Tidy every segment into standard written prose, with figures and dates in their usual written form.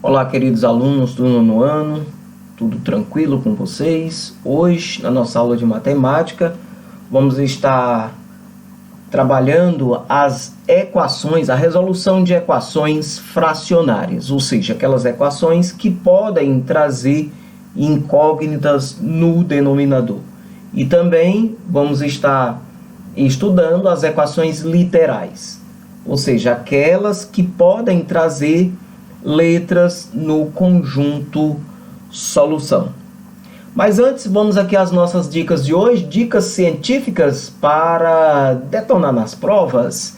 Olá, queridos alunos do nono ano, tudo tranquilo com vocês? Hoje, na nossa aula de matemática, vamos estar trabalhando as equações, a resolução de equações fracionárias, ou seja, aquelas equações que podem trazer incógnitas no denominador. E também vamos estar estudando as equações literais, ou seja, aquelas que podem trazer letras no conjunto solução. Mas antes, vamos aqui às nossas dicas de hoje, dicas científicas para detonar nas provas.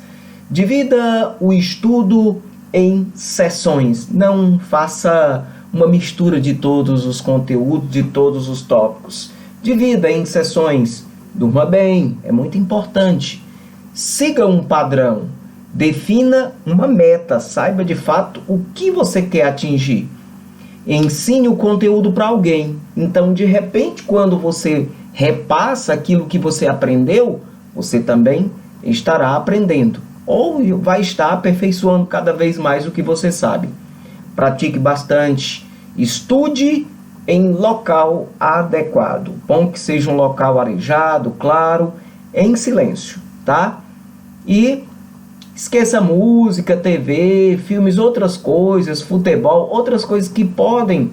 Divida o estudo em sessões, não faça uma mistura de todos os conteúdos, de todos os tópicos. Divida em sessões, durma bem, é muito importante. Siga um padrão. Defina uma meta, saiba de fato o que você quer atingir. Ensine o conteúdo para alguém. Então, de repente, quando você repassa aquilo que você aprendeu, você também estará aprendendo. Ou vai estar aperfeiçoando cada vez mais o que você sabe. Pratique bastante. Estude em local adequado. Bom que seja um local arejado, claro, em silêncio, tá? E esqueça música, TV, filmes, outras coisas, futebol, outras coisas que podem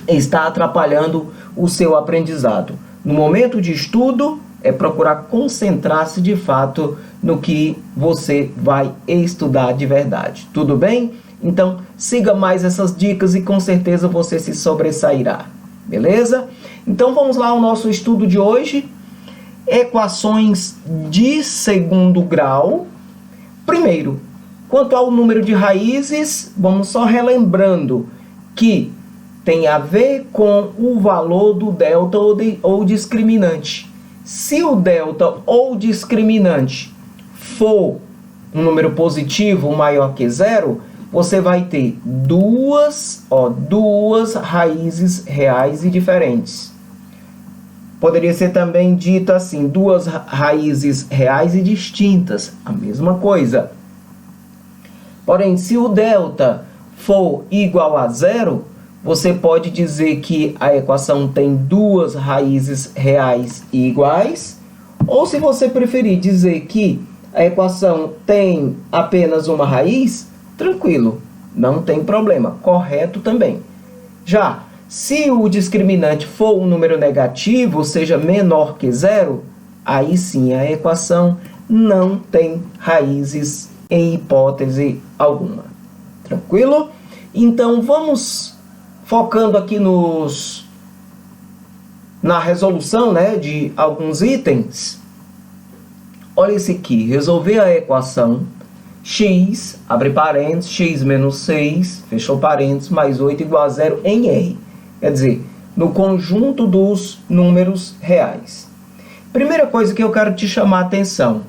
estar atrapalhando o seu aprendizado. No momento de estudo, é procurar concentrar-se de fato no que você vai estudar de verdade. Tudo bem? Então, siga mais essas dicas e com certeza você se sobressairá. Beleza? Então, vamos lá ao nosso estudo de hoje. Equações de segundo grau. Primeiro, quanto ao número de raízes, vamos só relembrando que tem a ver com o valor do delta ou discriminante. Se o delta ou discriminante for um número positivo maior que zero, você vai ter duas raízes reais e diferentes. Poderia ser também dito assim, duas raízes reais e distintas, a mesma coisa. Porém, se o delta for igual a zero, você pode dizer que a equação tem duas raízes reais e iguais, ou se você preferir dizer que a equação tem apenas uma raiz, tranquilo, não tem problema, correto também. Já se o discriminante for um número negativo, ou seja, menor que zero, aí sim a equação não tem raízes em hipótese alguma. Tranquilo? Então, vamos focando aqui na resolução, de alguns itens. Olha esse aqui, resolver a equação x, abre parênteses, x menos 6, fechou parênteses, mais 8 igual a 0 em R. Quer dizer, no conjunto dos números reais. Primeira coisa que eu quero te chamar a atenção.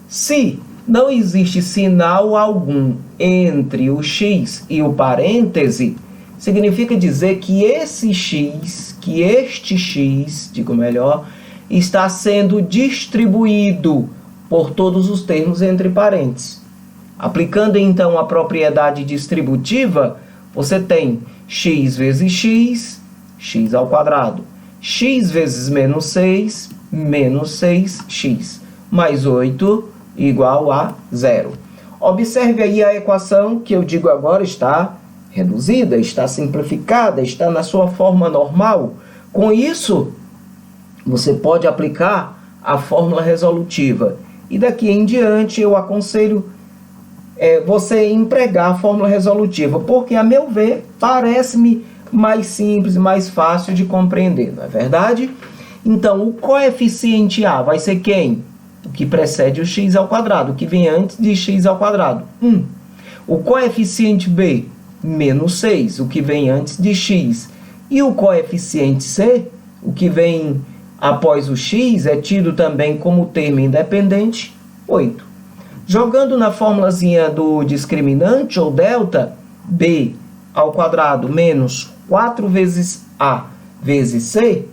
Se não existe sinal algum entre o x e o parêntese, significa dizer que este x, digo melhor, está sendo distribuído por todos os termos entre parênteses. Aplicando então a propriedade distributiva, você tem x vezes x, x ao quadrado. X vezes menos 6, menos 6x. Mais 8 igual a 0. Observe aí a equação que eu digo agora está reduzida, está simplificada, está na sua forma normal. Com isso, você pode aplicar a fórmula resolutiva. E daqui em diante eu aconselho você empregar a fórmula resolutiva, porque, a meu ver, parece-me mais simples, mais fácil de compreender, não é verdade? Então, o coeficiente A vai ser quem? O que precede o x ao quadrado, o que vem antes de x ao quadrado, 1. O coeficiente B, menos 6, o que vem antes de x. E o coeficiente C, o que vem após o x, é tido também como termo independente, 8. Jogando na formulazinha do discriminante ou delta, b ao quadrado menos 4 vezes a vezes c,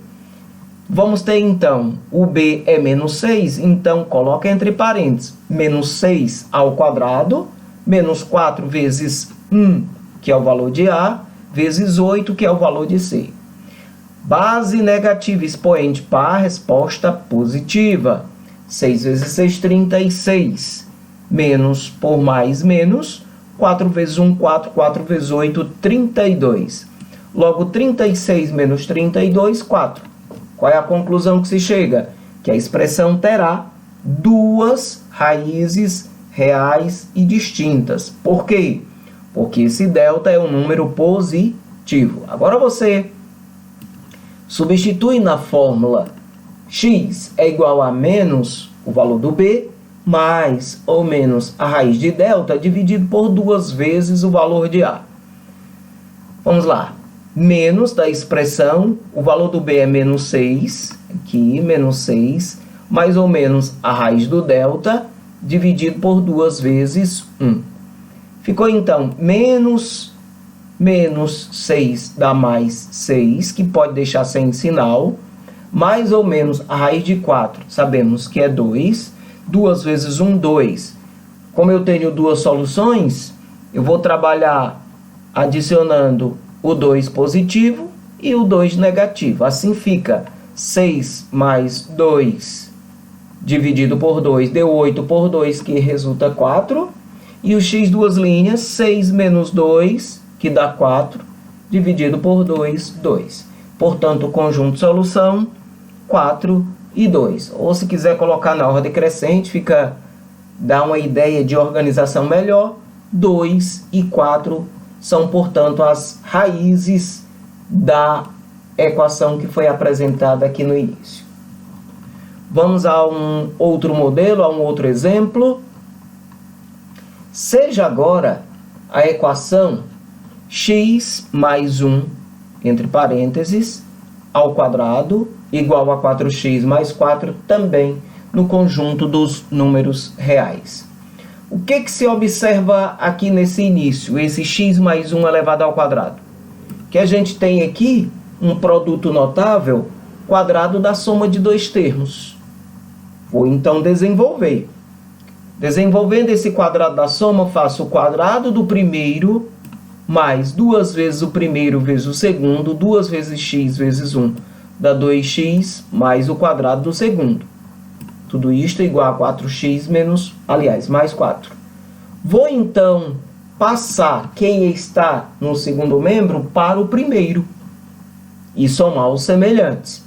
vamos ter então, o b é menos 6, então coloca entre parênteses, menos 6 ao quadrado, menos 4 vezes 1, que é o valor de A, vezes 8, que é o valor de C. Base negativa expoente par, resposta positiva. 6 vezes 6, 36. Menos por mais menos. 4 vezes 1, 4. 4 vezes 8, 32. Logo, 36 menos 32, 4. Qual é a conclusão que se chega? Que a expressão terá duas raízes reais e distintas. Por quê? Porque esse delta é um número positivo. Agora você substitui na fórmula x é igual a menos o valor do b, mais ou menos a raiz de delta, dividido por 2 vezes o valor de a. Vamos lá. Menos da expressão, o valor do b é menos 6, aqui, menos 6, mais ou menos a raiz do delta, dividido por 2 vezes 1. Ficou, então, menos 6 dá mais 6, que pode deixar sem sinal, mais ou menos a raiz de 4, sabemos que é 2, 2 vezes 1, 2. Como eu tenho duas soluções, eu vou trabalhar adicionando o 2 positivo e o 2 negativo. Assim fica 6 mais 2 dividido por 2, deu 8 por 2, que resulta 4. E o x, duas linhas, 6 menos 2, que dá 4, dividido por 2, 2. Portanto, o conjunto de solução, 4 e 2. Ou se quiser colocar na ordem crescente, dá uma ideia de organização melhor. 2 e 4 são, portanto, as raízes da equação que foi apresentada aqui no início. Vamos a um outro modelo, a um outro exemplo. Seja agora a equação x mais 1, entre parênteses, ao quadrado, igual a 4x mais 4, também no conjunto dos números reais. O que se observa aqui nesse início, esse x mais 1 elevado ao quadrado? Que a gente tem aqui um produto notável quadrado da soma de dois termos. Vou então desenvolver. Desenvolvendo esse quadrado da soma, faço o quadrado do primeiro mais 2 vezes o primeiro vezes o segundo, 2 vezes x vezes 1, dá 2x mais o quadrado do segundo. Tudo isto é igual a 4x mais 4. Vou então passar quem está no segundo membro para o primeiro e somar os semelhantes.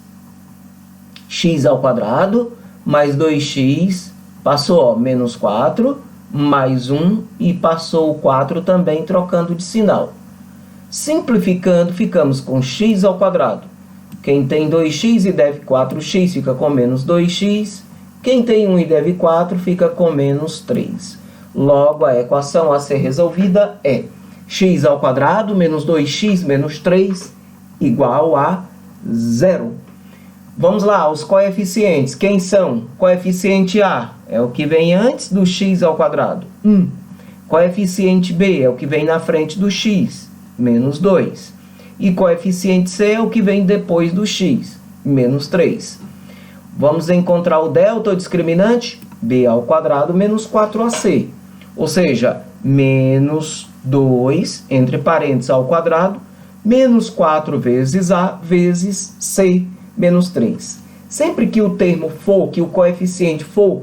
X ao quadrado mais 2x, passou menos 4, mais 1 e passou o 4 também trocando de sinal. Simplificando, ficamos com x ao quadrado. Quem tem 2x e deve 4x fica com menos 2x. Quem tem 1 e deve 4 fica com menos 3. Logo, a equação a ser resolvida é x ao quadrado menos 2x menos 3 igual a 0. Vamos lá, os coeficientes. Quem são? Coeficiente A é o que vem antes do x ao quadrado, 1. Coeficiente B é o que vem na frente do x, menos 2. E coeficiente C é o que vem depois do x, menos 3. Vamos encontrar o delta, o discriminante, B ao quadrado menos 4AC. Ou seja, menos 2, entre parênteses, ao quadrado, menos 4 vezes A vezes C, menos 3. Sempre que o termo for, que o coeficiente for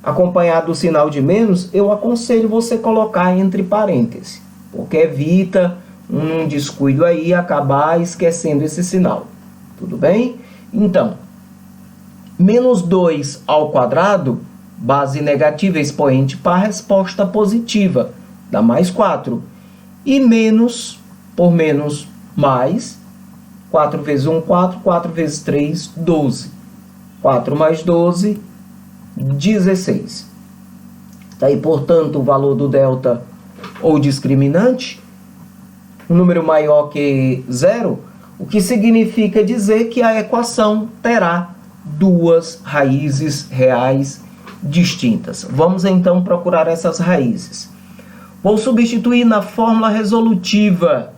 acompanhado do sinal de menos, eu aconselho você colocar entre parênteses, porque evita um descuido aí acabar esquecendo esse sinal. Tudo bem? Então, menos 2 ao quadrado, base negativa expoente par, resposta positiva, dá mais 4. E menos, por menos, mais, 4 vezes 1, 4, 4 vezes 3, 12. 4 mais 12, 16. Está aí, portanto, o valor do delta ou discriminante, um número maior que 0, o que significa dizer que a equação terá duas raízes reais distintas. Vamos então procurar essas raízes. Vou substituir na fórmula resolutiva.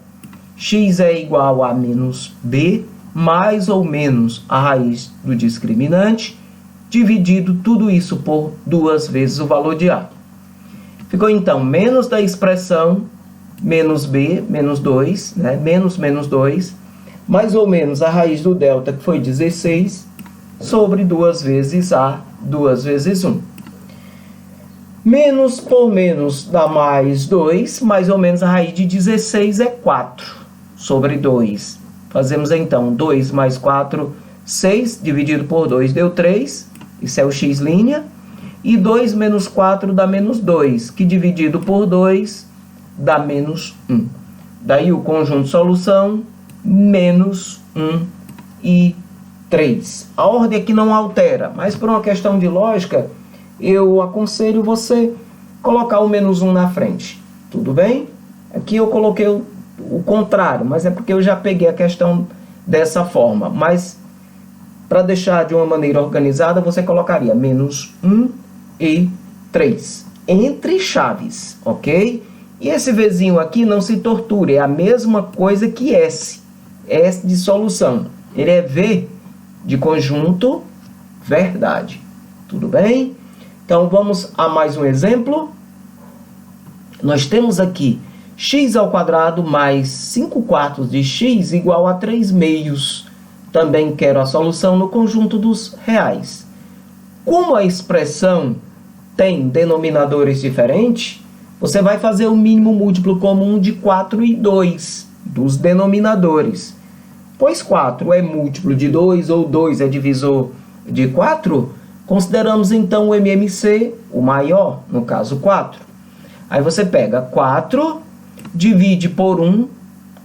X é igual a menos b, mais ou menos a raiz do discriminante, dividido tudo isso por 2 vezes o valor de A. Ficou então menos da expressão menos b, menos 2, né? Menos 2, mais ou menos a raiz do delta, que foi 16, sobre 2 vezes a, 2 vezes 1. Menos por menos dá mais 2, mais ou menos a raiz de 16 é 4, sobre 2. Fazemos então 2 mais 4, 6, dividido por 2 deu 3, isso é o x', e 2 menos 4 dá menos 2, que dividido por 2 dá menos 1. Daí o conjunto solução, menos 1 e 3. A ordem aqui não altera, mas por uma questão de lógica, eu aconselho você colocar o menos 1 na frente. Tudo bem? Aqui eu coloquei o contrário, mas é porque eu já peguei a questão dessa forma. Mas, para deixar de uma maneira organizada, você colocaria menos 1 e 3. Entre chaves, ok? E esse Vzinho aqui não se torture, é a mesma coisa que S. S de solução. Ele é V de conjunto verdade. Tudo bem? Então, vamos a mais um exemplo. Nós temos aqui x ao quadrado mais 5 quartos de x igual a 3 meios. Também quero a solução no conjunto dos reais. Como a expressão tem denominadores diferentes, você vai fazer o mínimo múltiplo comum de 4 e 2 dos denominadores. Pois 4 é múltiplo de 2 ou 2 é divisor de 4, consideramos então o MMC, o maior, no caso 4. Aí você pega 4, divide por 1,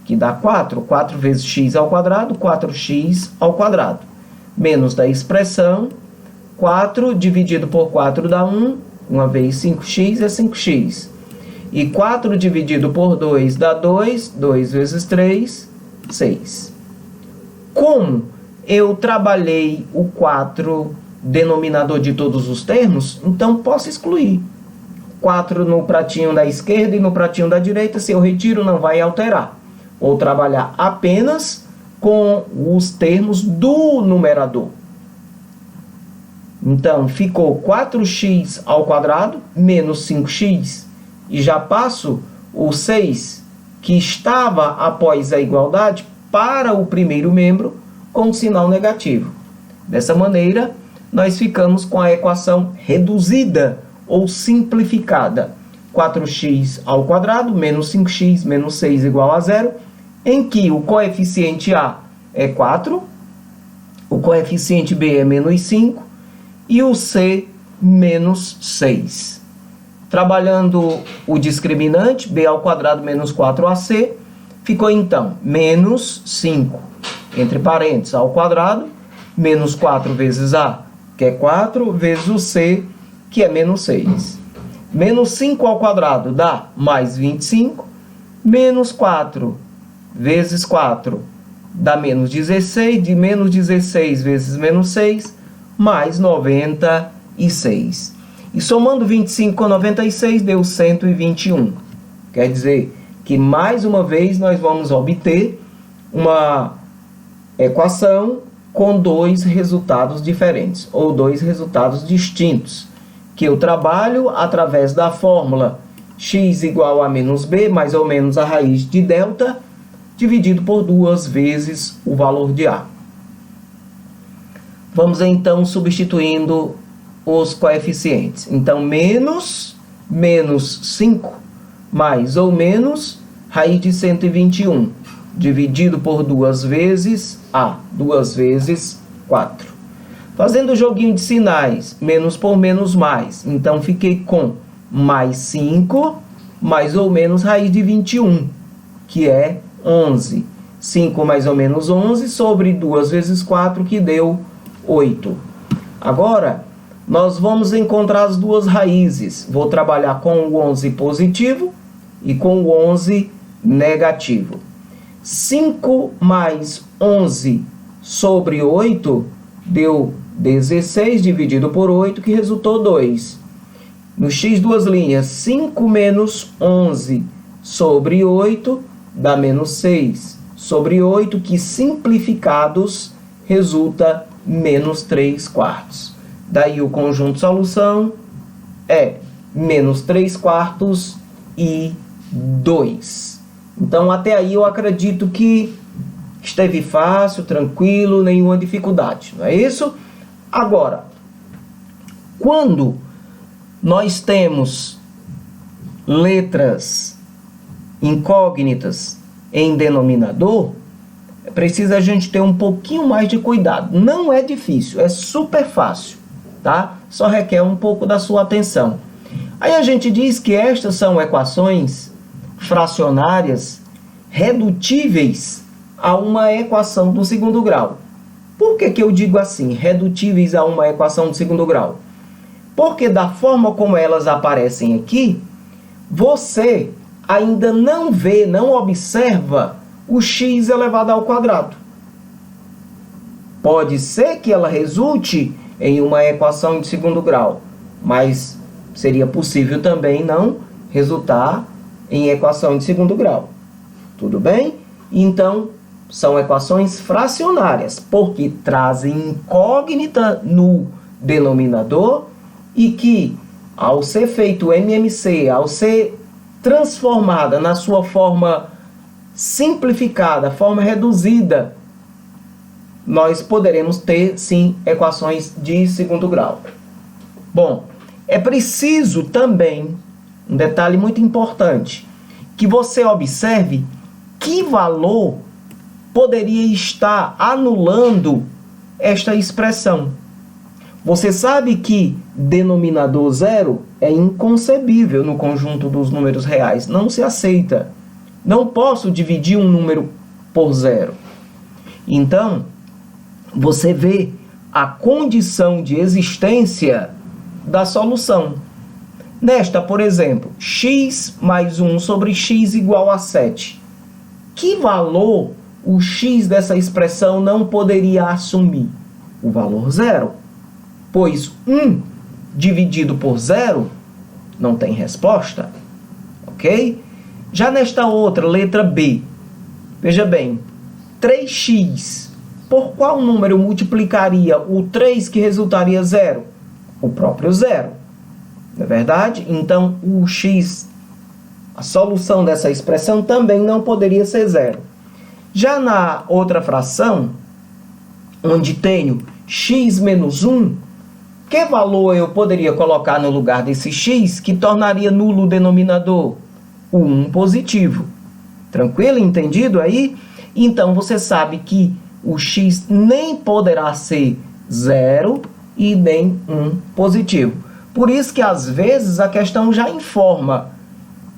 que dá 4. 4 vezes x ao quadrado, 4x ao quadrado. Menos da expressão, 4 dividido por 4 dá 1. 1 vez 5x é 5x. E 4 dividido por 2 dá 2. 2 vezes 3, 6. Como eu trabalhei o 4 denominador de todos os termos, então posso excluir. 4 no pratinho da esquerda e no pratinho da direita, se eu retiro, não vai alterar. Vou trabalhar apenas com os termos do numerador. Então, ficou 4x ao quadrado menos 5x. E já passo o 6, que estava após a igualdade, para o primeiro membro com sinal negativo. Dessa maneira, nós ficamos com a equação reduzida ou simplificada. 4x ao quadrado menos 5x menos 6 igual a 0, em que o coeficiente A é 4, o coeficiente B é menos 5 e o C menos 6. Trabalhando o discriminante, B ao quadrado menos 4AC, ficou então menos 5, entre parênteses, ao quadrado, menos 4 vezes A, que é 4, vezes o C, que é menos 6. Menos 5 ao quadrado dá mais 25, menos 4 vezes 4 dá menos 16, de menos 16 vezes menos 6, mais 96. E somando 25 com 96, deu 121. Quer dizer que, mais uma vez, nós vamos obter uma equação com dois resultados diferentes, ou dois resultados distintos, que eu trabalho através da fórmula x igual a menos b, mais ou menos a raiz de delta, dividido por 2 vezes o valor de a. Vamos então substituindo os coeficientes. Então, menos 5 mais ou menos raiz de 121, dividido por 2 vezes a, 2 vezes 4. Fazendo o joguinho de sinais, menos por menos mais. Então, fiquei com mais 5, mais ou menos raiz de 21, que é 11. 5 mais ou menos 11 sobre 2 vezes 4, que deu 8. Agora, nós vamos encontrar as duas raízes. Vou trabalhar com o 11 positivo e com o 11 negativo. 5 mais 11 sobre 8 deu 16 dividido por 8, que resultou 2. No x, duas linhas. 5 menos 11 sobre 8 dá menos 6 sobre 8, que simplificados resulta menos 3 quartos. Daí o conjunto solução é menos 3 quartos e 2. Então, até aí eu acredito que esteve fácil, tranquilo, nenhuma dificuldade, não é isso? Agora, quando nós temos letras incógnitas em denominador, precisa a gente ter um pouquinho mais de cuidado. Não é difícil, é super fácil, tá? Só requer um pouco da sua atenção. Aí a gente diz que estas são equações fracionárias redutíveis a uma equação do segundo grau. Por que que eu digo assim, redutíveis a uma equação do segundo grau? Porque da forma como elas aparecem aqui, você ainda não vê, não observa o x elevado ao quadrado. Pode ser que ela resulte em uma equação de segundo grau, mas seria possível também não resultar em equação de segundo grau. Tudo bem? Então, são equações fracionárias, porque trazem incógnita no denominador e que, ao ser feito MMC, ao ser transformada na sua forma simplificada, forma reduzida, nós poderemos ter, sim, equações de segundo grau. Bom, é preciso também, um detalhe muito importante, que você observe que valor poderia estar anulando esta expressão. Você sabe que denominador zero é inconcebível no conjunto dos números reais, não se aceita. Não posso dividir um número por zero. Então, você vê a condição de existência da solução. Nesta, por exemplo, x mais 1 sobre x igual a 7. Que valor o x dessa expressão não poderia assumir? O valor zero. Pois 1 dividido por zero não tem resposta. Ok? Já nesta outra, letra B, veja bem, 3x, por qual número multiplicaria o 3 que resultaria zero? O próprio zero. Não é verdade? Então, o x, a solução dessa expressão também não poderia ser zero. Já na outra fração, onde tenho x menos 1, que valor eu poderia colocar no lugar desse x que tornaria nulo o denominador? O 1 positivo. Tranquilo? Entendido aí? Então, você sabe que o x nem poderá ser 0 e nem 1 positivo. Por isso que, às vezes, a questão já informa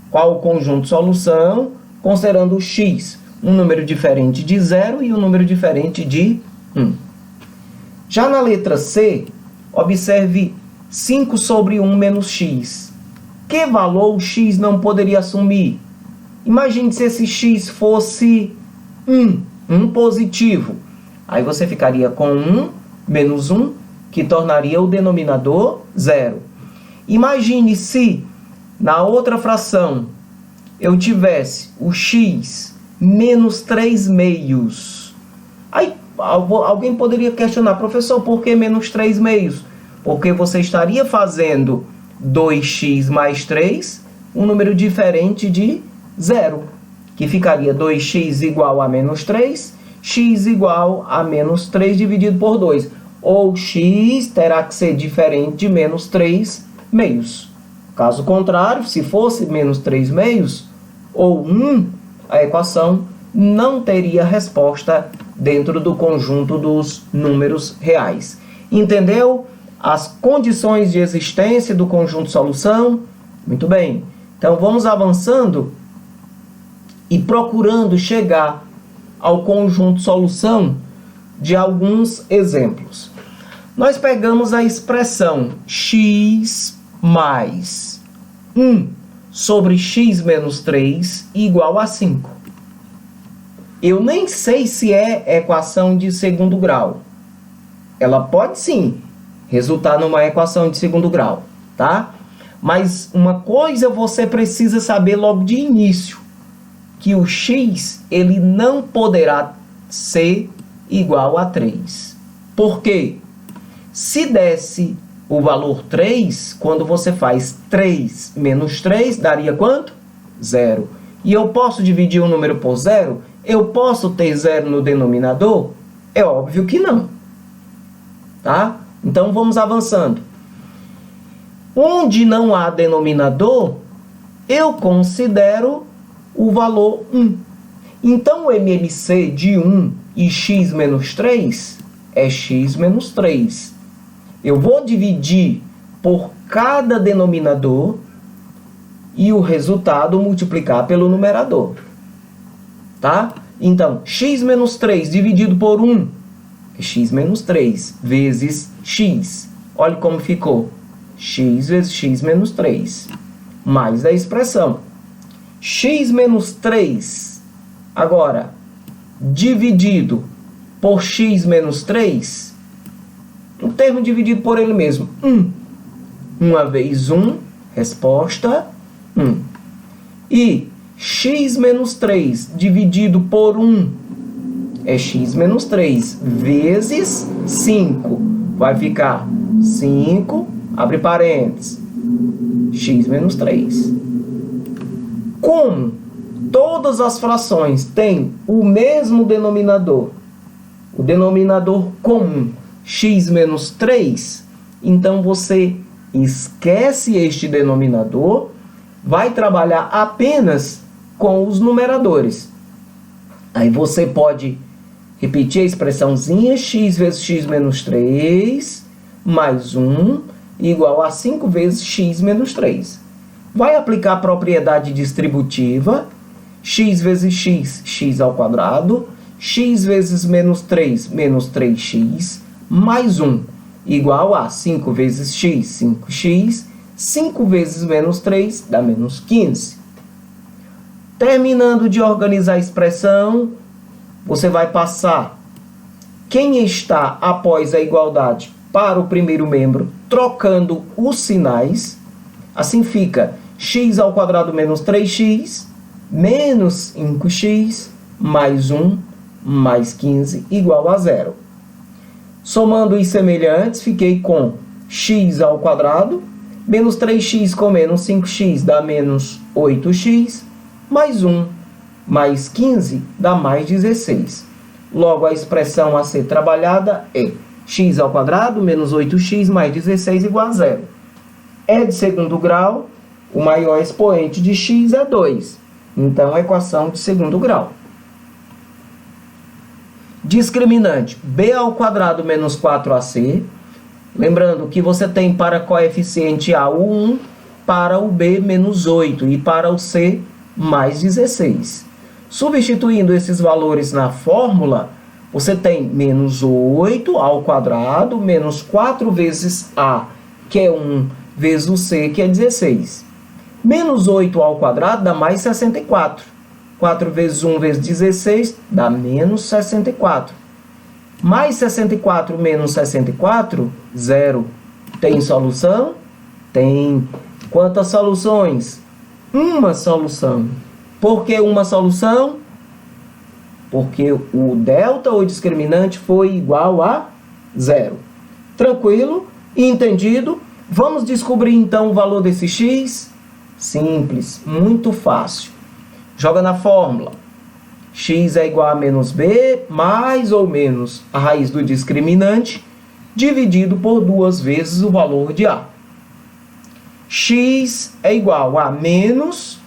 qual o conjunto de solução, considerando o x, um número diferente de 0 e um número diferente de 1. Já na letra C, observe 5 sobre 1 menos x. Que valor o x não poderia assumir? Imagine se esse x fosse 1 positivo. Aí você ficaria com 1 menos 1, que tornaria o denominador 0. Imagine se na outra fração eu tivesse o x menos 3 meios. Aí alguém poderia questionar, professor, por que menos 3 meios? Porque você estaria fazendo 2x mais 3, um número diferente de 0, que ficaria 2x igual a menos 3, x igual a menos 3 dividido por 2. Ou x terá que ser diferente de menos 3 meios. Caso contrário, se fosse menos 3 meios, ou 1, a equação não teria resposta dentro do conjunto dos números reais. Entendeu as condições de existência do conjunto de solução? Muito bem. Então, vamos avançando e procurando chegar ao conjunto de solução de alguns exemplos. Nós pegamos a expressão x mais 1 sobre x menos 3 igual a 5. Eu nem sei se é equação de segundo grau. Ela pode sim resultar numa equação de segundo grau, tá? Mas uma coisa você precisa saber logo de início, que o x ele não poderá ser igual a 3. Por quê? Se desse o valor 3, quando você faz 3 menos 3, daria quanto? 0. E eu posso dividir um número por 0? Eu posso ter 0 no denominador? É óbvio que não. Tá? Então, vamos avançando. Onde não há denominador, eu considero o valor 1. Então, o MMC de 1 e x menos 3 é x menos 3. Eu vou dividir por cada denominador e o resultado multiplicar pelo numerador. Tá? Então, x menos 3 dividido por 1 é x menos 3 vezes x. Olha como ficou. X vezes x menos 3. Mais a expressão. X menos 3, agora, dividido por x menos 3, um termo dividido por ele mesmo. 1. 1 vezes 1, resposta 1. E x menos 3 dividido por 1 é x menos 3 vezes 5. Vai ficar 5, abre parênteses, x menos 3. Como todas as frações têm o mesmo denominador, o denominador comum, x menos 3, então você esquece este denominador, vai trabalhar apenas com os numeradores. Aí você pode repetir a expressãozinha x vezes x menos 3 mais 1 igual a 5 vezes x menos 3. Vai aplicar a propriedade distributiva, x vezes x, x ao quadrado, x vezes menos 3, menos 3x, mais 1, igual a 5 vezes x, 5x, 5 vezes menos 3, dá menos 15. Terminando de organizar a expressão, você vai passar quem está após a igualdade para o primeiro membro, trocando os sinais. Assim fica x ao quadrado menos 3x, menos 5x, mais 1, mais 15, igual a 0. Somando os semelhantes, fiquei com x ao quadrado, menos 3x com menos 5x dá menos 8x, mais 1, mais 15 dá mais 16. Logo, a expressão a ser trabalhada é x ao quadrado menos 8x mais 16 igual a 0. É de segundo grau, o maior expoente de x é 2. Então, a equação de segundo grau. Discriminante b ao quadrado menos 4ac. Lembrando que você tem para coeficiente a o 1, para o b menos 8 e para o c mais 16. Substituindo esses valores na fórmula, você tem menos 8 ao quadrado menos 4 vezes a, que é 1, vezes o c, que é 16. Menos 8 ao quadrado dá mais 64. 4 vezes 1 vezes 16 dá menos 64. Mais 64 menos 64, 0. Tem solução? Tem. Quantas soluções? Uma solução. Por que uma solução? Porque o delta ou discriminante foi igual a 0. Tranquilo? Entendido? Vamos descobrir então o valor desse x? Simples, muito fácil. Joga na fórmula. X é igual a menos b, mais ou menos a raiz do discriminante, dividido por 2 vezes o valor de a. X é igual a menos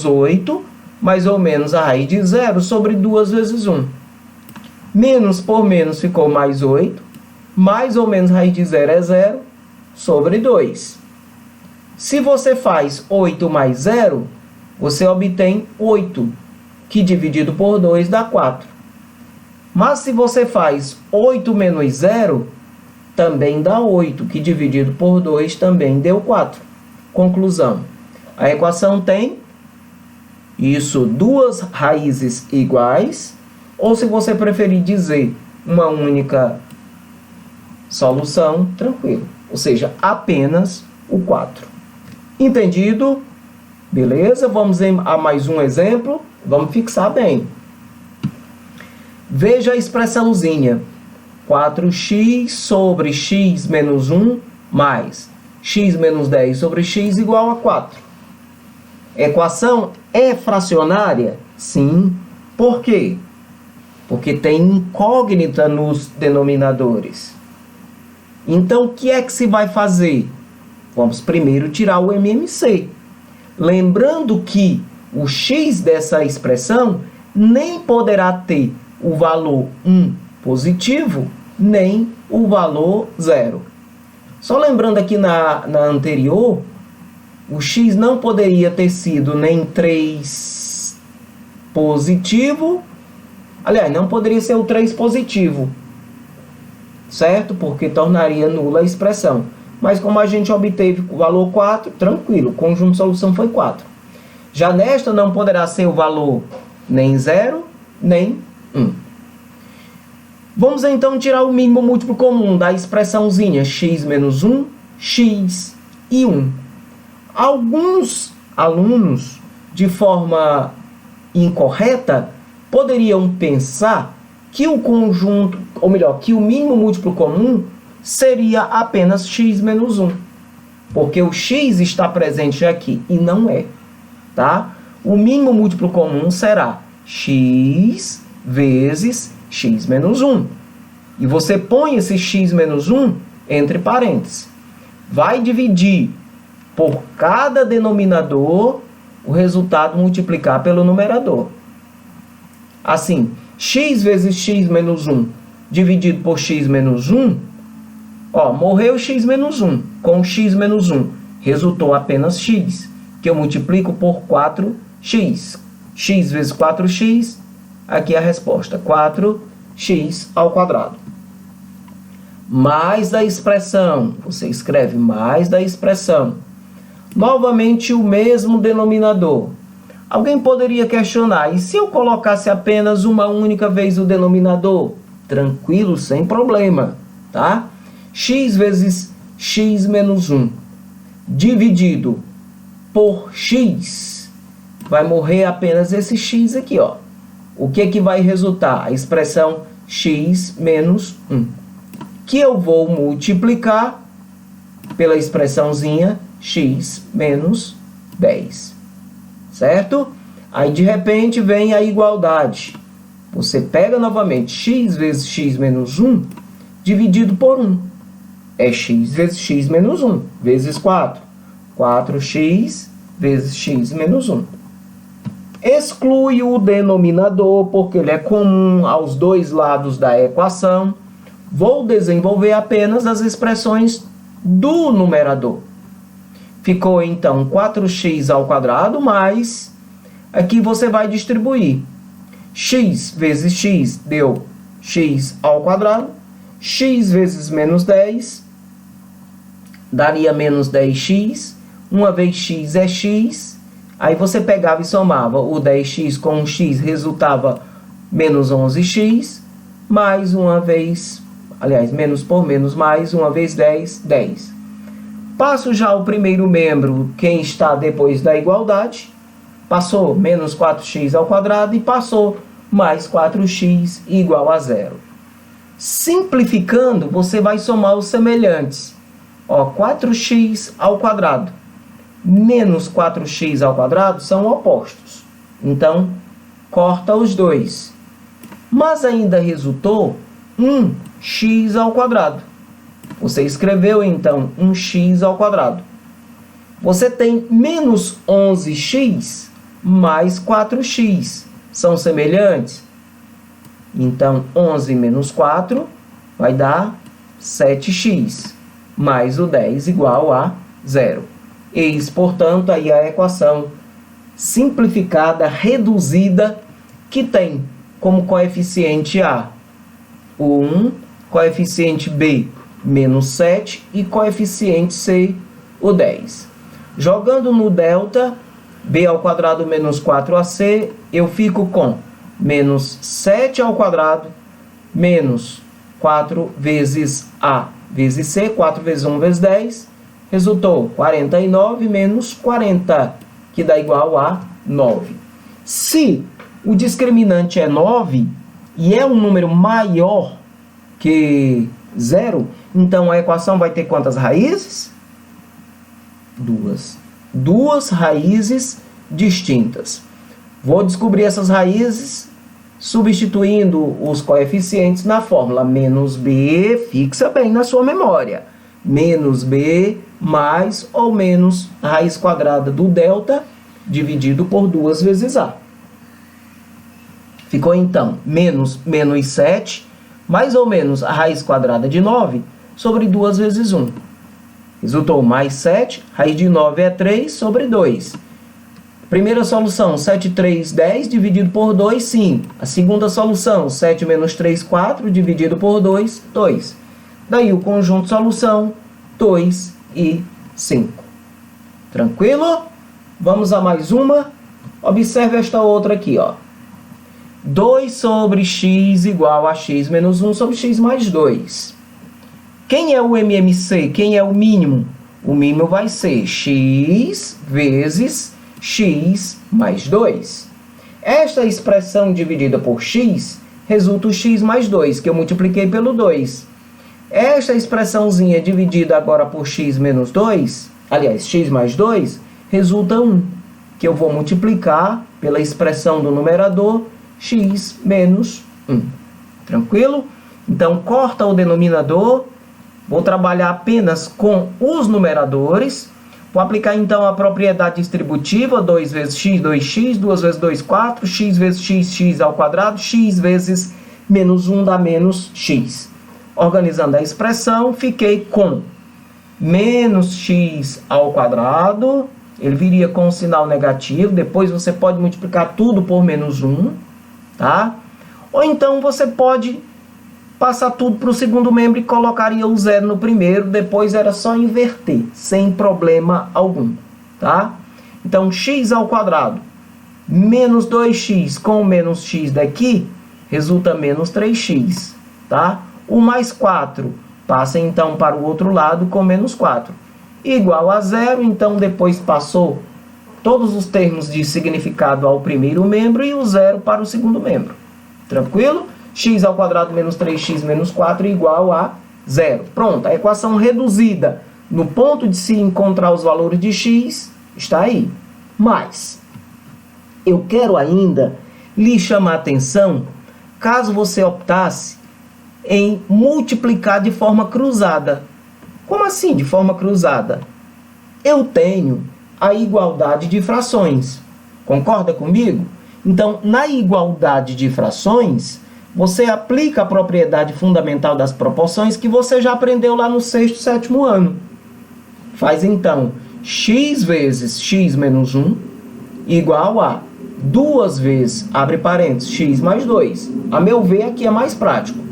8, mais ou menos a raiz de 0 sobre 2 vezes 1. Menos por menos ficou mais 8, mais ou menos a raiz de 0 é 0, sobre 2. Se você faz 8 mais 0, você obtém 8, que dividido por 2 dá 4. Mas se você faz 8 menos 0, também dá 8, que dividido por 2 também deu 4. Conclusão. A equação tem isso, duas raízes iguais, ou se você preferir dizer uma única solução, tranquilo. Ou seja, apenas o 4. Entendido? Beleza? Vamos a mais um exemplo. Vamos fixar bem. Veja a expressãozinha. 4x sobre x menos 1 mais x menos 10 sobre x igual a 4. Equação é fracionária? Sim. Por quê? Porque tem incógnita nos denominadores. Então, o que é que se vai fazer? Vamos primeiro tirar o MMC. Lembrando que o x dessa expressão nem poderá ter o valor 1 positivo, nem o valor 0. Só lembrando aqui na anterior, o x não poderia ter sido nem 3 positivo, aliás, não poderia ser o 3 positivo, certo? Porque tornaria nula a expressão. Mas como a gente obteve o valor 4, tranquilo, o conjunto de solução foi 4. Já nesta não poderá ser o valor nem 0, nem 1. Vamos então tirar o mínimo múltiplo comum da expressãozinha x menos 1, x e 1. Alguns alunos, de forma incorreta, poderiam pensar que o conjunto, ou melhor, que o mínimo múltiplo comum seria apenas x menos 1. Porque o x está presente aqui e não é. Tá? O mínimo múltiplo comum será x vezes x menos 1. E você põe esse x menos 1 entre parênteses. Vai dividir por cada denominador o resultado multiplicar pelo numerador. Assim, x vezes x menos 1 dividido por x menos 1, ó, morreu x menos 1. Com x menos 1 resultou apenas x, que eu multiplico por 4x. X vezes 4x, aqui é a resposta, 4x ao quadrado. Mais da expressão, você escreve mais da expressão. Novamente o mesmo denominador. Alguém poderia questionar, e se eu colocasse apenas uma única vez o denominador? Tranquilo, sem problema, tá? X vezes x menos 1 dividido por x, vai morrer apenas esse x aqui, ó. O que que vai resultar? A expressão x menos 1, que eu vou multiplicar pela expressãozinha x menos 10, certo? Aí, de repente, vem a igualdade. Você pega novamente x vezes x menos 1 dividido por 1. É x vezes x menos 1, vezes 4. 4x vezes x menos 1. Exclui o denominador, porque ele é comum aos dois lados da equação. Vou desenvolver apenas as expressões do numerador. Ficou, então, 4x ao quadrado, mais... Aqui você vai distribuir. X vezes x deu x ao quadrado. X vezes menos 10 daria menos 10x. Uma vez x é x. Aí você pegava e somava o 10x com o x, resultava menos 11x. Mais uma vez, aliás, menos por menos, mais uma vez 10, 10. Passo já o primeiro membro, quem está depois da igualdade. Passou menos 4x ao quadrado e passou mais 4x igual a 0. Simplificando, você vai somar os semelhantes. Ó, 4x ao quadrado menos 4x ao quadrado são opostos. Então, corta os dois. Mas ainda resultou 1x ao quadrado. Você escreveu, então, 1x ao quadrado. Você tem menos 11x mais 4x. São semelhantes? Então, 11 menos 4 vai dar 7x. Mais o 10 igual a 0. Eis, portanto, aí a equação simplificada, reduzida, que tem como coeficiente A o 1, coeficiente B menos 7 e coeficiente C o 10. Jogando no delta, b ao quadrado menos 4ac, eu fico com menos 7 ao quadrado menos 4 vezes a vezes c, 4 vezes 1 vezes 10, resultou 49 menos 40, que dá igual a 9. Se o discriminante é 9 e é um número maior que 0, então a equação vai ter quantas raízes? Duas. Duas raízes distintas. Vou descobrir essas raízes substituindo os coeficientes na fórmula. Menos b, fixa bem na sua memória. Menos b mais ou menos a raiz quadrada do delta dividido por 2 vezes a. Ficou então menos 7 mais ou menos a raiz quadrada de 9 sobre 2 vezes 1. Resultou mais 7, raiz de 9 é 3 sobre 2. Primeira solução, 7, 3, 10, dividido por 2, 5. A segunda solução, 7 menos 3, 4, dividido por 2, 2. Daí o conjunto solução, 2 e 5. Tranquilo? Vamos a mais uma. Observe esta outra aqui, ó. 2 sobre x igual a x menos 1 sobre x mais 2. Quem é o MMC? Quem é o mínimo? O mínimo vai ser x vezes x mais 2. Esta expressão dividida por x resulta o x mais 2, que eu multipliquei pelo 2. Esta expressãozinha dividida agora por x menos 2, aliás, x mais 2, resulta 1, que eu vou multiplicar pela expressão do numerador x menos 1. Tranquilo? Então, corta o denominador. Vou trabalhar apenas com os numeradores. Vou aplicar, então, a propriedade distributiva. 2 vezes x, 2x. 2 vezes 2, 4. X vezes x, x ao quadrado. X vezes menos 1 dá menos x. Organizando a expressão, fiquei com menos x ao quadrado. Ele viria com um sinal negativo. Depois você pode multiplicar tudo por menos 1. Tá? Ou então você pode passar tudo para o segundo membro e colocaria o zero no primeiro, depois era só inverter, sem problema algum. Tá? Então, x ao quadrado menos 2x com menos x daqui, resulta menos 3x. Tá? O mais 4 passa então para o outro lado com menos 4. Igual a zero, então depois passou todos os termos de significado ao primeiro membro e o zero para o segundo membro. Tranquilo? X ao quadrado menos 3x menos 4 igual a zero. Pronto, a equação reduzida no ponto de se encontrar os valores de x está aí. Mas eu quero ainda lhe chamar a atenção caso você optasse em multiplicar de forma cruzada. Como assim de forma cruzada? Eu tenho a igualdade de frações. Concorda comigo? Então, na igualdade de frações, você aplica a propriedade fundamental das proporções que você já aprendeu lá no 6º, 7º ano. Faz, então, x vezes x menos 1 igual a 2 vezes, abre parênteses, x mais 2. A meu ver, aqui é mais prático.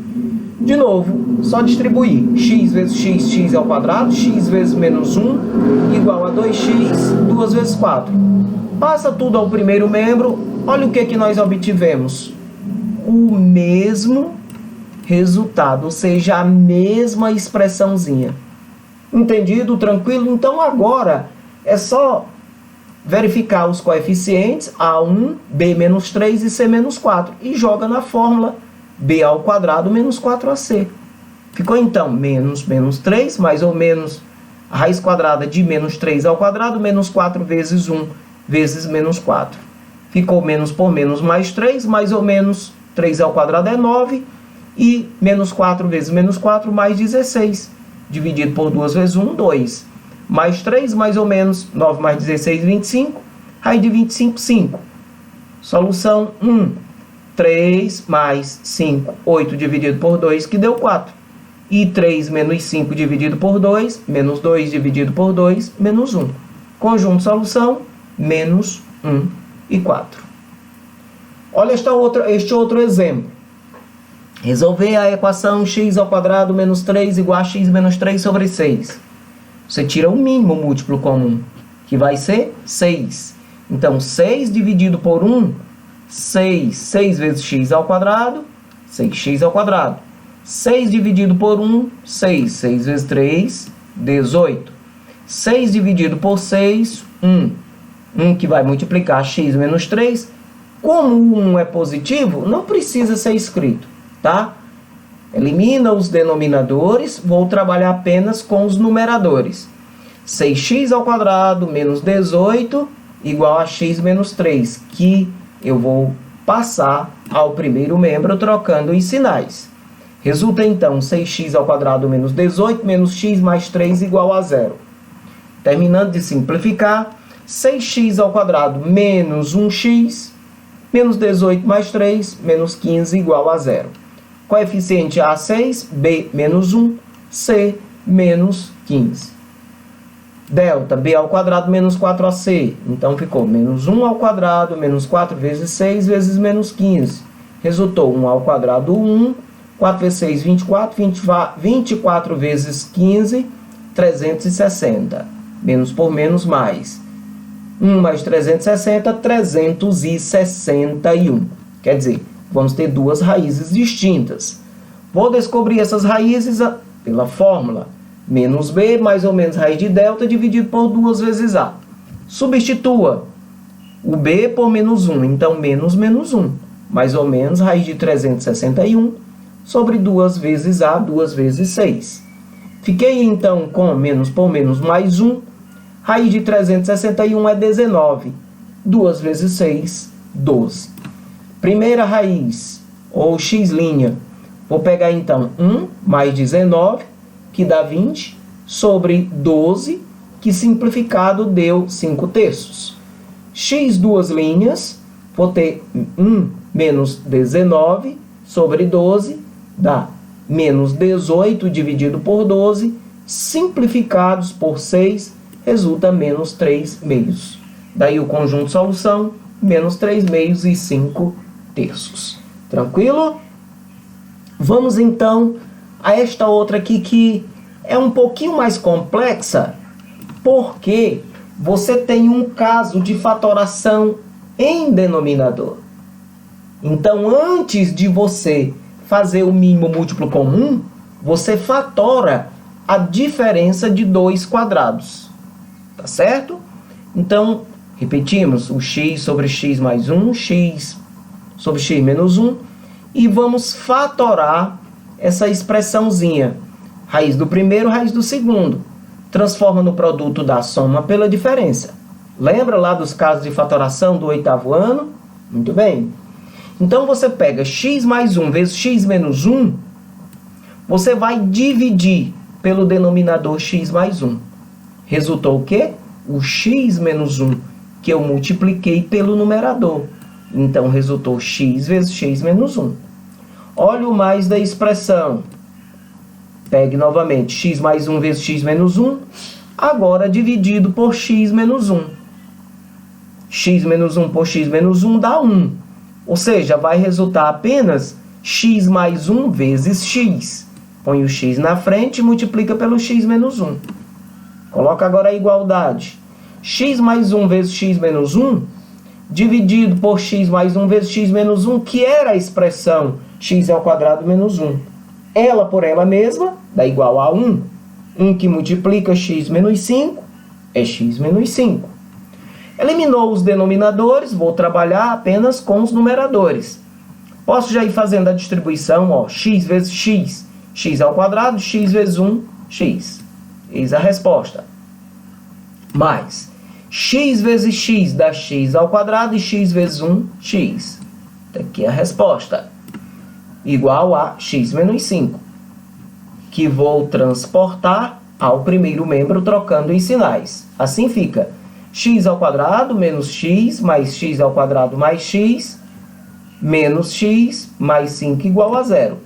De novo, só distribuir. X vezes x, x ao quadrado. X vezes menos 1 igual a 2x, 2 vezes 4. Passa tudo ao primeiro membro. Olha o que nós obtivemos. O mesmo resultado, ou seja, a mesma expressãozinha. Entendido? Tranquilo? Então, agora é só verificar os coeficientes A1, B menos 3 e C menos 4. E joga na fórmula b ao quadrado menos 4ac. Ficou então menos 3, mais ou menos a raiz quadrada de menos 3 ao quadrado, menos 4 vezes 1 vezes menos 4. Ficou menos por menos mais 3, mais ou menos 3 ao quadrado é 9, e menos 4 vezes menos 4 mais 16, dividido por 2 vezes 1, 2. Mais 3, mais ou menos 9 mais 16, 25, raiz de 25, 5. Solução 1. 3 mais 5, 8 dividido por 2, que deu 4. E 3 menos 5 dividido por 2, menos 2 dividido por 2, menos 1. Conjunto solução, menos 1 e 4. Olha este outro exemplo. Resolver a equação x ao quadrado menos 3 igual a x menos 3 sobre 6. Você tira o mínimo múltiplo comum, que vai ser 6. Então, 6 dividido por 1, 6. 6 vezes x ao quadrado, 6x ao quadrado. 6 dividido por 1, 6. 6 vezes 3, 18. 6 dividido por 6, 1. 1 que vai multiplicar x menos 3. Como o 1 é positivo, não precisa ser escrito, tá? Elimina os denominadores, vou trabalhar apenas com os numeradores. 6x ao quadrado menos 18 igual a x menos 3, que eu vou passar ao primeiro membro trocando os sinais. Resulta então 6x ao quadrado menos 18 menos x mais 3 igual a 0. Terminando de simplificar, 6x ao quadrado menos 1x, menos 18 mais 3, menos 15 igual a 0. Coeficiente A, 6, B, menos 1, C, menos 15. Delta, B ao quadrado menos 4AC. Então, ficou menos 1 ao quadrado, menos 4 vezes 6, vezes menos 15. Resultou 1 ao quadrado, 1. 4 vezes 6, 24. 24 vezes 15, 360. Menos por menos, mais. 1 mais 360, 361. Quer dizer, vamos ter duas raízes distintas. Vou descobrir essas raízes pela fórmula. Menos B, mais ou menos raiz de delta, dividido por 2 vezes A. Substitua o B por menos 1. Então, menos 1. Mais ou menos raiz de 361 sobre 2 vezes A, 2 vezes 6. Fiquei, então, com menos por menos mais 1. Raiz de 361 é 19. 2 vezes 6, 12. Primeira raiz, ou x'. Vou pegar, então, 1 mais 19, que dá 20, sobre 12, que simplificado deu 5 terços. X duas linhas, vou ter 1 menos 19 sobre 12, dá menos 18 dividido por 12, simplificados por 6, resulta menos 3 meios. Daí o conjunto solução, menos 3 meios e 5 terços. Tranquilo? Vamos, então, a esta outra aqui que é um pouquinho mais complexa, porque você tem um caso de fatoração em denominador. Então, antes de você fazer o mínimo múltiplo comum, você fatora a diferença de dois quadrados. Tá certo? Então, repetimos o x sobre x mais 1, x sobre x menos 1, e vamos fatorar essa expressãozinha. Raiz do primeiro, raiz do segundo. Transforma no produto da soma pela diferença. Lembra lá dos casos de fatoração do 8º ano? Muito bem. Então, você pega x mais 1 vezes x menos 1, você vai dividir pelo denominador x mais 1. Resultou o quê? O x menos 1, que eu multipliquei pelo numerador. Então, resultou x vezes x menos 1. Olha o mais da expressão. Pegue novamente x mais 1 vezes x menos 1, agora dividido por x menos 1. X menos 1 por x menos 1 dá 1. Ou seja, vai resultar apenas x mais 1 vezes x. Põe o x na frente e multiplica pelo x menos 1. Coloca agora a igualdade. X mais 1 vezes x menos 1, dividido por x mais 1 vezes x menos 1, que era a expressão x ao quadrado menos 1. Ela por ela mesma dá igual a 1. 1 que multiplica x menos 5 é x menos 5. Eliminou os denominadores, vou trabalhar apenas com os numeradores. Posso já ir fazendo a distribuição, ó, x vezes x, x ao quadrado, x vezes 1, x. Eis a resposta. Mais x vezes x dá x ao quadrado e x vezes 1, x. Aqui é a resposta. Igual a x menos 5, que vou transportar ao primeiro membro trocando os sinais. Assim fica x ao quadrado menos x mais x ao quadrado mais x menos x mais 5 igual a 0.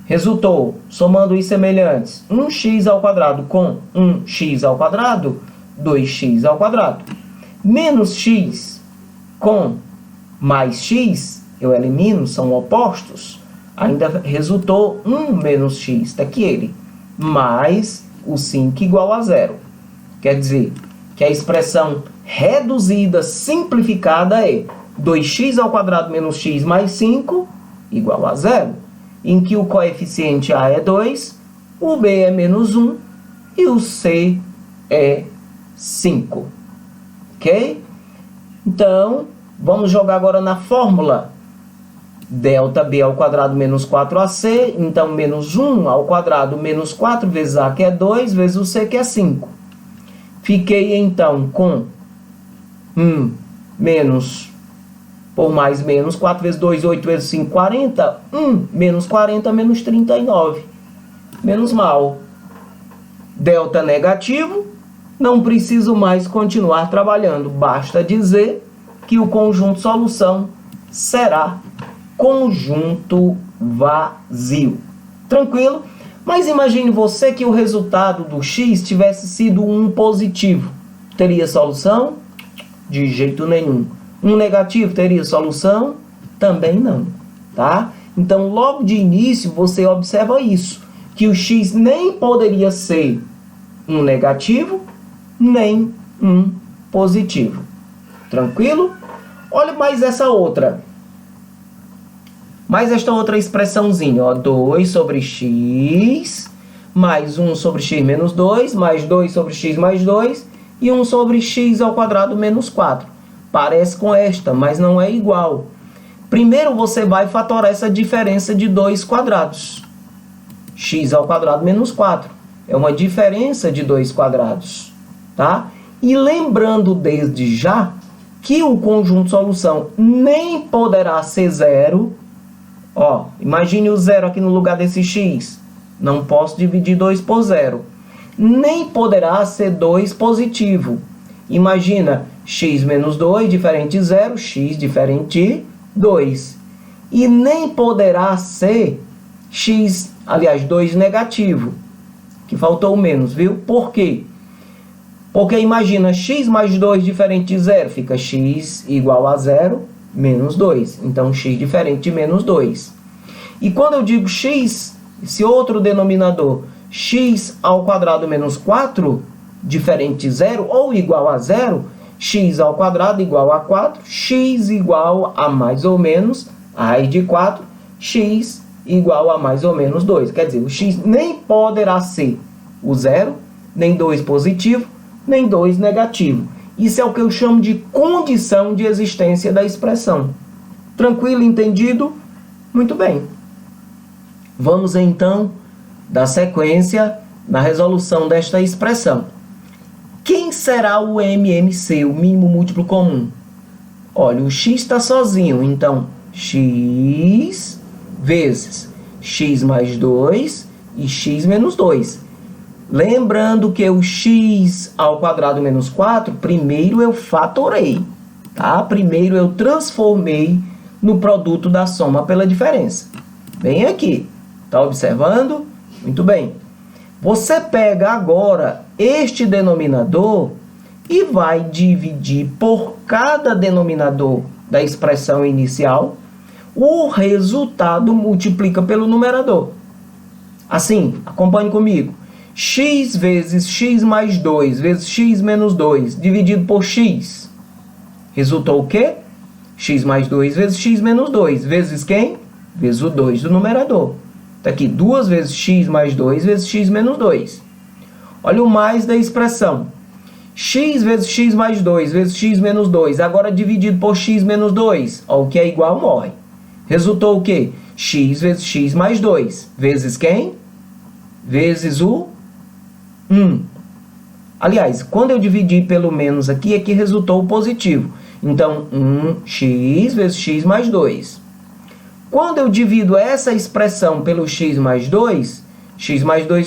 Resultou, somando os semelhantes, 1x ao quadrado com 1x ao quadrado, 2x ao quadrado. Menos x com mais x, eu elimino, são opostos. Ainda resultou 1 menos x, está aqui ele, mais o 5 igual a 0. Quer dizer que a expressão reduzida, simplificada é 2x ao quadrado menos x mais 5 igual a 0, em que o coeficiente A é 2, o B é menos 1 e o C é 5. Ok? Então, vamos jogar agora na fórmula. Delta B ao quadrado menos 4AC, então menos 1 ao quadrado menos 4 vezes A, que é 2, vezes o C, que é 5. Fiquei, então, com 1 menos, por mais menos, 4 vezes 2, 8 vezes 5, 40. 1 menos 40 menos 39. Menos mal. Delta negativo, não preciso mais continuar trabalhando. Basta dizer que o conjunto solução será conjunto vazio. Tranquilo? Mas imagine você que o resultado do x tivesse sido um positivo. Teria solução? De jeito nenhum. Um negativo teria solução? Também não. Tá? Então, logo de início, você observa isso. Que o x nem poderia ser um negativo, nem um positivo. Tranquilo? Olha mais essa outra. Mais esta outra expressãozinha, ó, 2 sobre x, mais 1 sobre x menos 2, mais 2 sobre x mais 2, e 1 sobre x ao quadrado menos 4. Parece com esta, mas não é igual. Primeiro você vai fatorar essa diferença de 2 quadrados. X ao quadrado menos 4. É uma diferença de 2 quadrados. Tá? E lembrando desde já que o conjunto solução nem poderá ser zero. Ó, imagine o zero aqui no lugar desse x. Não posso dividir 2 por zero. Nem poderá ser 2 positivo. Imagina x menos 2 diferente de 0, x diferente de 2. E nem poderá ser x, aliás, 2 negativo. Que faltou o menos, viu? Por quê? Porque imagina x mais 2 diferente de 0. Fica x igual a 0 menos 2. Então, x diferente de menos 2. E quando eu digo x, esse outro denominador, x ao quadrado menos 4, diferente de 0 ou igual a 0, x ao quadrado igual a 4, x igual a mais ou menos a raiz de 4, x igual a mais ou menos 2. Quer dizer, o x nem poderá ser o 0, nem 2 positivo, nem 2 negativo. Isso é o que eu chamo de condição de existência da expressão. Tranquilo, entendido? Muito bem. Vamos então dar sequência na resolução desta expressão. Quem será o MMC, o mínimo múltiplo comum? Olha, o x está sozinho, então x vezes x mais 2 e x menos 2. Lembrando que o x ao quadrado menos 4, primeiro eu fatorei, tá? Primeiro eu transformei no produto da soma pela diferença. Bem aqui, tá observando? Muito bem. Você pega agora este denominador e vai dividir por cada denominador da expressão inicial. O resultado multiplica pelo numerador. Assim, acompanhe comigo. X vezes x mais 2 vezes x menos 2 dividido por x. Resultou o quê? X mais 2 vezes x menos 2. Vezes quem? Vezes o 2 do numerador. Está aqui 2 vezes x mais 2 vezes x menos 2. Olha o mais da expressão. X vezes x mais 2 vezes x menos 2. Agora dividido por x menos 2. Ó, o que é igual morre. Resultou o quê? X vezes x mais 2. Vezes quem? Vezes o 1. Aliás, quando eu dividi pelo menos aqui, é que resultou o positivo. Então, 1x vezes x mais 2. Quando eu divido essa expressão pelo x mais 2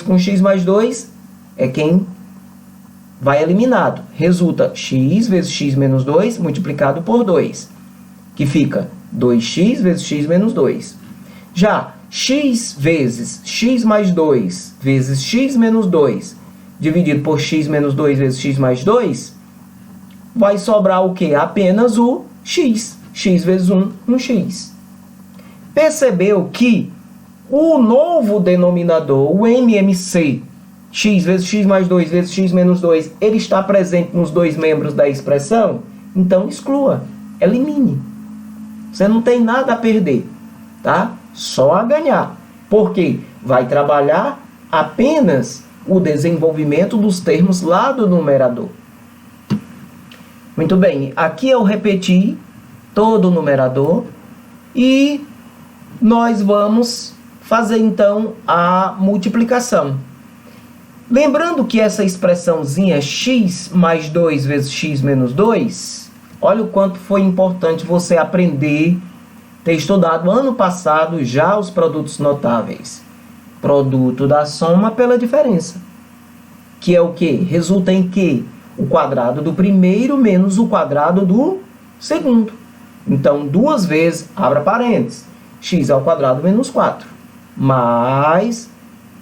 com x mais 2 é quem vai eliminado. Resulta x vezes x menos 2 multiplicado por 2, que fica 2x vezes x menos 2. Já x vezes x mais 2 vezes x menos 2 dividido por x menos 2 vezes x mais 2, vai sobrar o quê? Apenas o x. X vezes 1, 1x. Percebeu que o novo denominador, o MMC, x vezes x mais 2 vezes x menos 2, ele está presente nos dois membros da expressão? Então, exclua, elimine. Você não tem nada a perder, tá? Só a ganhar. Porque vai trabalhar apenas o desenvolvimento dos termos lá do numerador. Muito bem, aqui eu repeti todo o numerador e nós vamos fazer então a multiplicação. Lembrando que essa expressãozinha x mais 2 vezes x menos 2, Olha o quanto foi importante você aprender, ter estudado ano passado já os produtos notáveis. Produto da soma pela diferença. Que é o quê? Resulta em que? O quadrado do primeiro menos o quadrado do segundo. Então, duas vezes, abra parênteses, x ao quadrado menos 4. Mais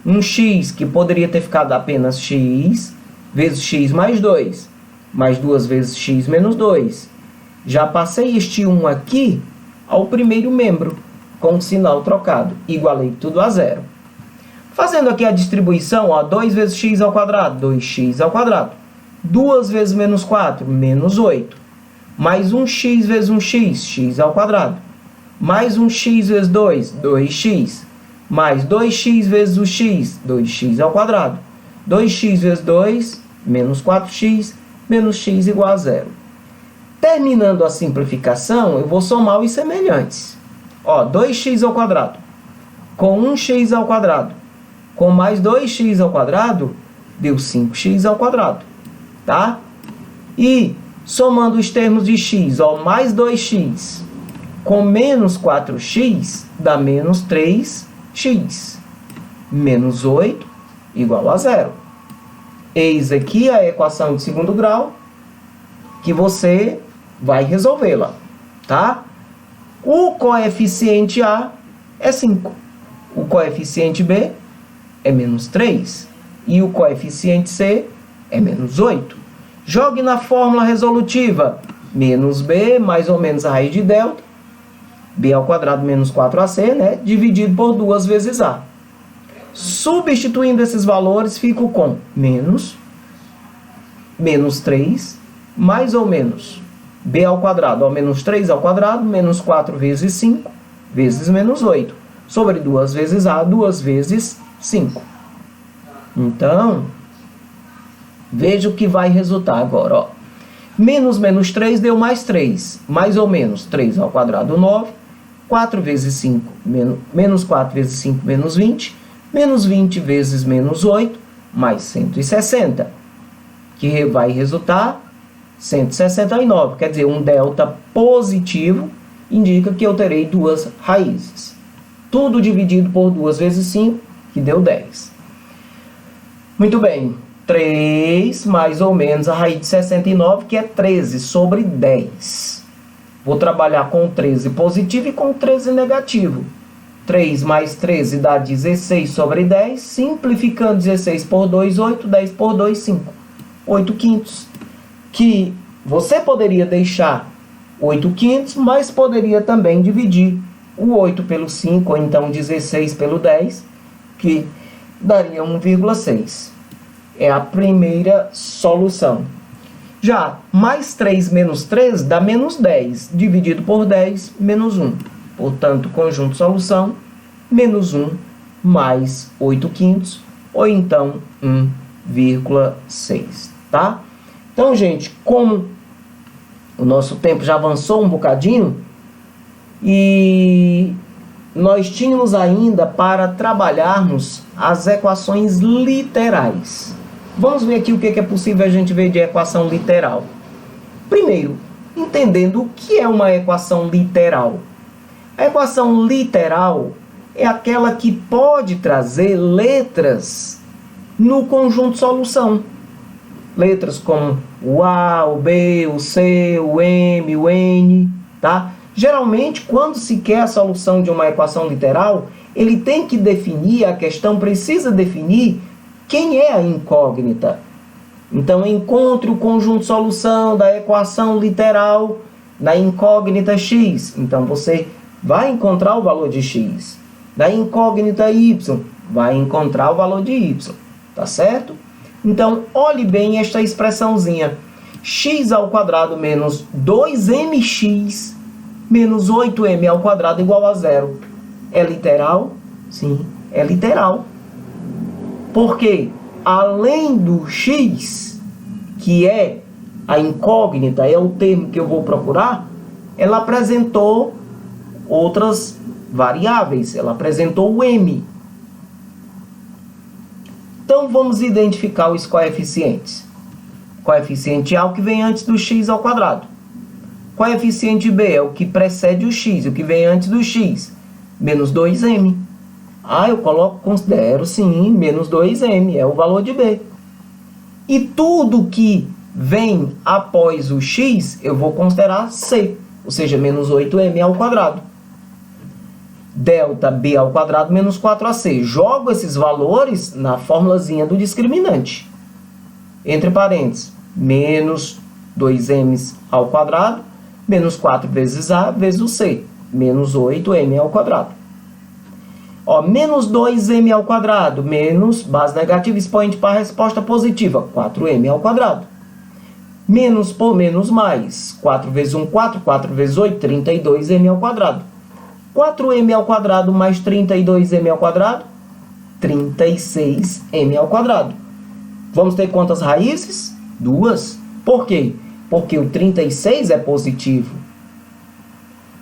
um x, que poderia ter ficado apenas x, vezes x mais 2. Mais duas vezes x menos 2. Já passei este 1 aqui ao primeiro membro, com o sinal trocado. Igualei tudo a zero. Fazendo aqui a distribuição, ó, 2 vezes x ao quadrado, 2x ao quadrado. 2 vezes menos 4, menos 8. Mais 1x vezes 1x, x ao quadrado. Mais 1x vezes 2, 2x. Mais 2x vezes o x, 2x ao quadrado. 2x vezes 2, menos 4x, menos x igual a zero. Terminando a simplificação, eu vou somar os semelhantes. Ó, 2x ao quadrado com 1x ao quadrado com mais 2x ao quadrado deu 5x ao quadrado, tá? E somando os termos de x, ó, mais 2x com menos 4x dá menos 3x. Menos 8 igual a zero. Eis aqui a equação de segundo grau que você vai resolvê-la, tá? O coeficiente A é 5. O coeficiente B é menos 3. E o coeficiente C é menos 8. Jogue na fórmula resolutiva. Menos B mais ou menos a raiz de delta. B ao quadrado menos 4AC, né? Dividido por 2 vezes A. Substituindo esses valores, fico com menos 3 mais ou menos B ao quadrado, ó, menos 3 ao quadrado, menos 4 vezes 5, vezes menos 8. Sobre 2 vezes A, 2 vezes 5. Então, veja o que vai resultar agora, ó. Menos 3 deu mais 3. Mais ou menos 3 ao quadrado, 9. 4 vezes 5, menos 4 vezes 5, menos 20. Menos 20 vezes menos 8, mais 160. Que vai resultar 169. Quer dizer, um delta positivo indica que eu terei duas raízes. Tudo dividido por 2 vezes 5, que deu 10. Muito bem. 3 mais ou menos a raiz de 69, que é 13 sobre 10. Vou trabalhar com 13 positivo e com 13 negativo. 3 mais 13 dá 16 sobre 10. Simplificando 16 por 2, 8. 10 por 2, 5. 8 quintos. Que você poderia deixar 8 quintos, mas poderia também dividir o 8 pelo 5, ou então 16 pelo 10, que daria 1,6. É a primeira solução. Já mais 3 menos 3 dá menos 10. Dividido por 10, menos 1. Portanto, conjunto solução, menos 1 mais 8 quintos, ou então 1,6. Tá? Então, gente, como o nosso tempo já avançou um bocadinho, e nós tínhamos ainda para trabalharmos as equações literais. Vamos ver aqui o que é possível a gente ver de equação literal. Primeiro, entendendo o que é uma equação literal. A equação literal é aquela que pode trazer letras no conjunto solução. Letras como o A, o B, o C, o M, o N, tá? Geralmente, quando se quer a solução de uma equação literal, ele tem que definir, a questão precisa definir quem é a incógnita. Então, encontre o conjunto solução da equação literal da incógnita x. Então, você vai encontrar o valor de x. Da incógnita y, vai encontrar o valor de y. Tá certo? Então, olhe bem esta expressãozinha. X ao quadrado menos 2mx menos 8m ao quadrado igual a zero. É literal? Sim, é literal. Porque, além do x, que é a incógnita, é o termo que eu vou procurar, ela apresentou outras variáveis. Ela apresentou o m. Então, vamos identificar os coeficientes. Coeficiente A, o que vem antes do x ao quadrado. Coeficiente B é o que precede o x, o que vem antes do x. Menos 2m. Eu considero sim, menos 2m, é o valor de B. E tudo que vem após o x, eu vou considerar C, ou seja, menos 8m ao quadrado. Delta B ao quadrado menos 4ac. Jogo esses valores na formulazinha do discriminante. Entre parênteses, menos 2m ao quadrado, menos 4 vezes A vezes o C, menos 8m ao quadrado. Menos 2m ao quadrado, menos base negativa, expoente para a resposta positiva, 4m ao quadrado. Menos por menos mais, 4 vezes 1, 4, 4 vezes 8, 32m ao quadrado. 4m ao quadrado mais 32m ao quadrado, 36m ao quadrado. Vamos ter quantas raízes? 2. Por quê? Porque o 36 é positivo.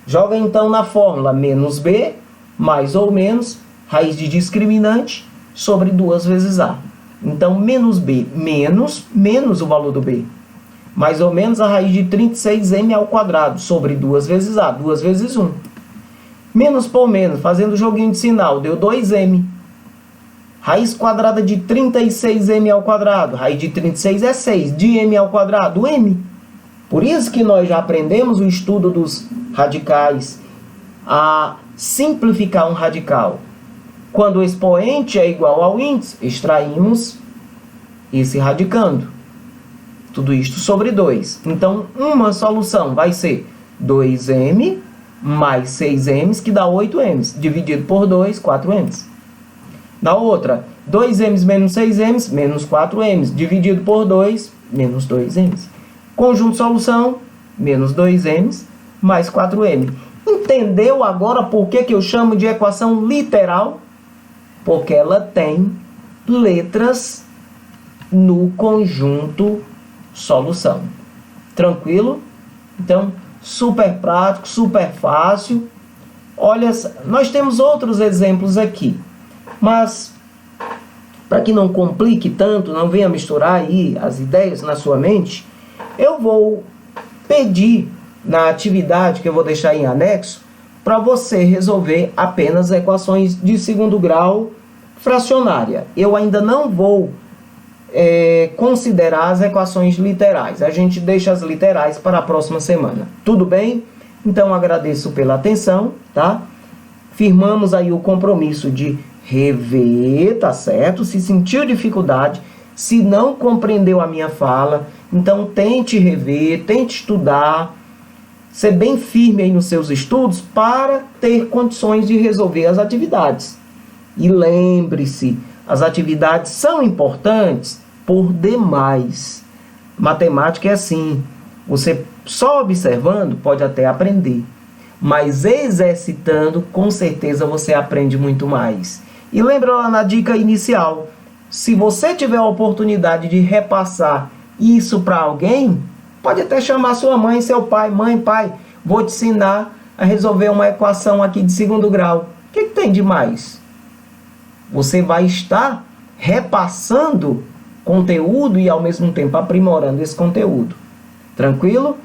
Joga então na fórmula menos B, mais ou menos, raiz de discriminante, sobre 2 vezes A. Então, menos B, menos o valor do B. Mais ou menos a raiz de 36m ao quadrado, sobre 2 vezes A, 2 vezes 1. Menos por menos, fazendo o joguinho de sinal, deu 2m. Raiz quadrada de 36m ao quadrado, raiz de 36 é 6, de m ao quadrado, m. Por isso que nós já aprendemos o estudo dos radicais, a simplificar um radical. Quando o expoente é igual ao índice, extraímos esse radicando. Tudo isto sobre 2. Então, uma solução vai ser 2m mais 6m, que dá 8m, dividido por 2, 4m. Na outra, 2m menos 6m, menos 4m, dividido por 2, menos 2m. Conjunto de solução, menos 2m, mais 4m. Entendeu agora por que eu chamo de equação literal? Porque ela tem letras no conjunto solução. Tranquilo? Então, super prático, super fácil. Olha, nós temos outros exemplos aqui. Mas, para que não complique tanto, não venha misturar aí as ideias na sua mente, eu vou pedir na atividade que eu vou deixar em anexo, para você resolver apenas equações de segundo grau fracionária. Eu ainda não vou considerar as equações literais. A gente deixa as literais para a próxima semana. Tudo bem? Então, agradeço pela atenção, tá? Firmamos aí o compromisso de rever, tá certo? Se sentiu dificuldade, se não compreendeu a minha fala, então tente rever, tente estudar, ser bem firme aí nos seus estudos para ter condições de resolver as atividades. E lembre-se, as atividades são importantes por demais. Matemática é assim, você só observando pode até aprender, mas exercitando, com certeza você aprende muito mais. E lembra lá na dica inicial, se você tiver a oportunidade de repassar isso para alguém, pode até chamar sua mãe, seu pai, mãe, pai, vou te ensinar a resolver uma equação aqui de segundo grau. O que tem de mais? Você vai estar repassando conteúdo e ao mesmo tempo aprimorando esse conteúdo. Tranquilo?